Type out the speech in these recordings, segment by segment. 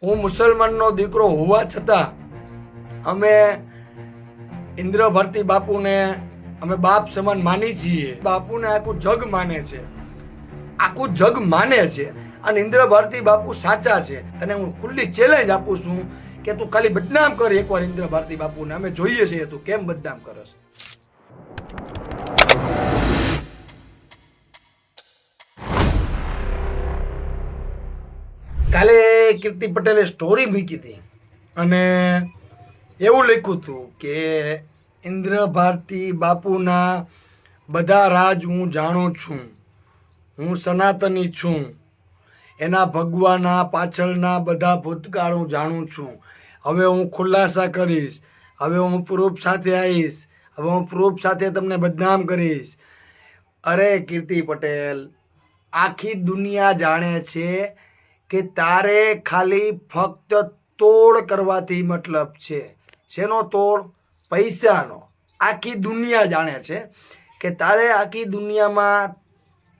હું મુસલમાનનો દીકરો હોવા છતાં અમે ઇન્દ્ર ભારતી બાપુને અમે બાપ સમાન માની છીએ. બાપુને આખું જગ માને છે, આખું જગ માને છે. અને ઇન્દ્ર ભારતી બાપુ સાચા છે. તને હું ખુલ્લી ચેલેન્જ આપું છું કે તું ખાલી બદનામ કર એકવાર ઇન્દ્ર ભારતી બાપુને. અમે જોઈએ છીએ તું કેમ બદનામ કરસ. કાલે કીર્તિ પટેલે સ્ટોરી મૂકી હતી અને એવું લખ્યું હતું કે ઇન્દ્ર ભારતી બાપુના બધા રાજ હું જાણું છું, હું સનાતની છું, એના ભગવાના પાછળના બધા ભૂતકાળ હું જાણું છું. હવે હું ખુલાસા કરીશ, હવે હું પ્રૂફ સાથે આવીશ, હવે હું પ્રૂફ સાથે તમને બદનામ કરીશ. અરે કીર્તિ પટેલ, આખી દુનિયા જાણે છે કે તારે ખાલી ફક્ત તોડ કરવાથી મતલબ છે. શેનો તોડ? પૈસાનો. આખી દુનિયા જાણે છે કે તારે આખી દુનિયામાં.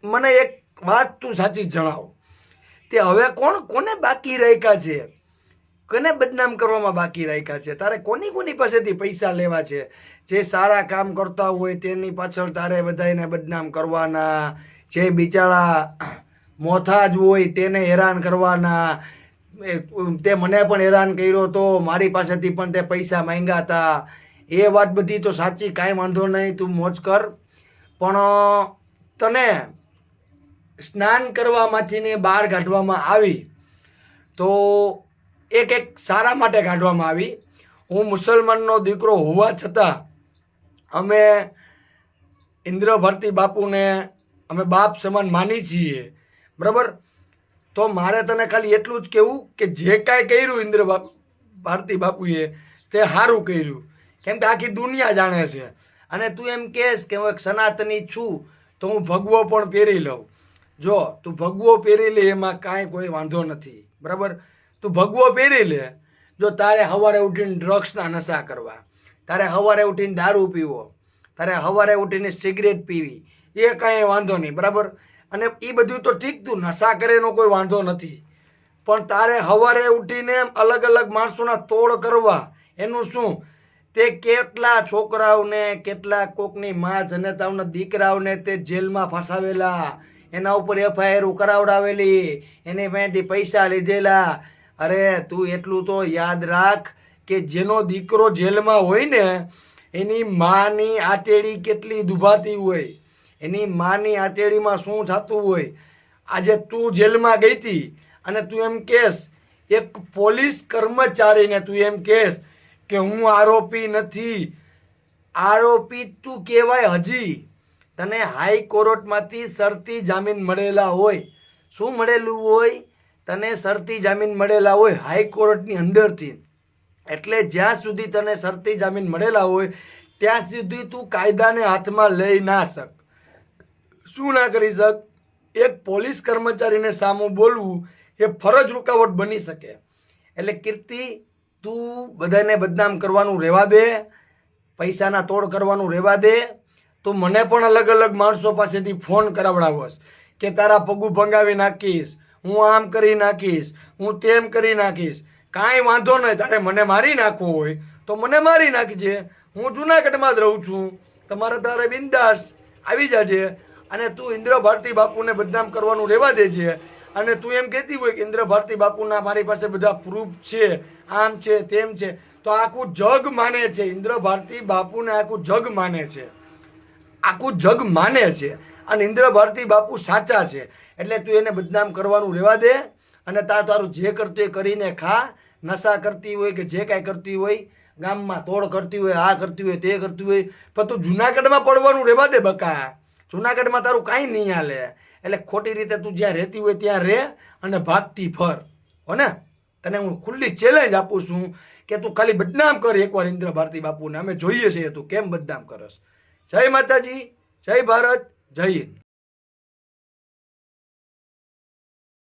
મને એક વાત તું સાચી જણાવ, તે હવે કોને બાકી રાખ્યા છે? કોને બદનામ કરવામાં બાકી રાખ્યા છે? તારે કોની પાસેથી પૈસા લેવા છે? જે સારા કામ કરતા હોય તેની પાછળ તારે બધાને બદનામ કરવાના, જે બિચારા મોથાજ હોય તેને હેરાન કરવાના. તે મને પણ હેરાન કર્યો તો, મારી પાસેથી પણ તે પૈસા માંગ્યા હતા. એ વાત બધી તો સાચી, કાંઈ વાંધો નહીં, તું મોજ કર. પણ તને સ્નાન કરવામાંથી બહાર કાઢવામાં આવી તો એક સારા માટે કાઢવામાં આવી. હું મુસલમાનનો દીકરો હોવા છતાં અમે ઇન્દ્ર ભારતી બાપુને અમે બાપ સમાન માની છીએ, બરાબર? તો મારે તને ખાલી એટલું જ કહેવું કે જે કાંઈ કર્યું ઇન્દ્ર ભારતી બાપુએ તે સારું કર્યું, કેમ કે આખી દુનિયા જાણે છે. અને તું એમ કહેશ કે હું એક સનાતની છું તો હું ભગવો પણ પહેરી લઉં. જો તું ભગવો પહેરી લે એમાં કાંઈ કોઈ વાંધો નથી, બરાબર? તું ભગવો પહેરી લે. જો તારે સવારે ઉઠીને ડ્રગ્સના નશા કરવા, તારે સવારે ઉઠીને દારૂ પીવો, તારે સવારે ઉઠીને સિગરેટ પીવી, એ કાંઈ વાંધો નહીં, બરાબર? અને એ બધું તો ઠીક, તું નશા કરે એનો કોઈ વાંધો નથી, પણ તારે સવારે ઉઠીને અલગ અલગ માણસોના તોડ કરવા એનું શું? તે કેટલા છોકરાઓને, કેટલા કોકની મા જનતાઓના દીકરાઓને તે જેલમાં ફસાવેલા, એના ઉપર FIR કરાવડાવેલી, એની પાસેથી પૈસા લીધેલા. અરે તું એટલું તો યાદ રાખ કે જેનો દીકરો જેલમાં હોય ને એની માની આતેડી કેટલી દુભાતી હોય, એની માની આતેડીમાં શું થતું હોય. આજે તું જેલમાં ગઈ હતી અને તું એમ કહેશ, એક પોલીસ કર્મચારીને તું એમ કહેશ કે હું આરોપી નથી. આરોપી તું કહેવાય હજી. તને હાઈકોર્ટમાંથી શરતી જામીન મળેલા હોય. શું મળેલું હોય? તને શરતી જામીન મળેલા હોય હાઈકોર્ટની અંદરથી. એટલે જ્યાં સુધી તને શરતી જામીન મળેલા હોય ત્યાં સુધી તું કાયદાને હાથમાં લઈ ના શક. શું ના કરી શક? એક પોલીસ કર્મચારીને સામું બોલવું એ ફરજ રૂકાવટ બની શકે. એટલે કીર્તિ, તું બધાને બદનામ કરવાનું રહેવા દે, પૈસાના તોડ કરવાનું રહેવા દે. તું મને પણ અલગ અલગ માણસો પાસેથી ફોન કરાવડાવસ કે તારા પગું ભંગાવી નાખીશ, હું આમ કરી નાખીશ, હું તેમ કરી નાખીશ. કાંઈ વાંધો નહીં, તારે મને મારી નાખવો હોય તો મને મારી નાખજે. હું જુનાગઢમાં જ રહું છું, તમારે તારે બિંદાસ આવી જાજે. અને તું ઇન્દ્ર ભારતી બાપુને બદનામ કરવાનું રહેવા દેજે. અને તું એમ કહેતી હોય કે ઇન્દ્ર ભારતી બાપુના મારી પાસે બધા પ્રૂફ છે, આમ છે તેમ છે, તો આખું જગ માને છે. ઇન્દ્ર ભારતી બાપુને આખું જગ માને છે, આખું જગ માને છે. અને ઇન્દ્ર ભારતી બાપુ સાચા છે. એટલે તું એને બદનામ કરવાનું રહેવા દે. અને તારું જે કરતું એ કરીને ખા. નશા કરતી હોય કે જે કાંઈ કરતી હોય, ગામમાં તોડ કરતી હોય, આ કરતી હોય, તે કરતી હોય, પણ તું જુનાગઢમાં પડવાનું રહેવા દે બકા. જુનાગઢમાં તારું કાંઈ નહીં હાલે. એટલે ખોટી રીતે તું જ્યાં રહેતી હોય ત્યાં રહે અને ભાગતી ફર, હો ને? તને હું ખુલ્લી ચેલેન્જ આપું છું કે તું ખાલી બદનામ કર એકવાર ઇન્દ્ર ભારતી બાપુને. અમે જોઈએ છીએ તું કેમ બદનામ કરસ. જય માતાજી, જય ભારત, જય હિન્દ.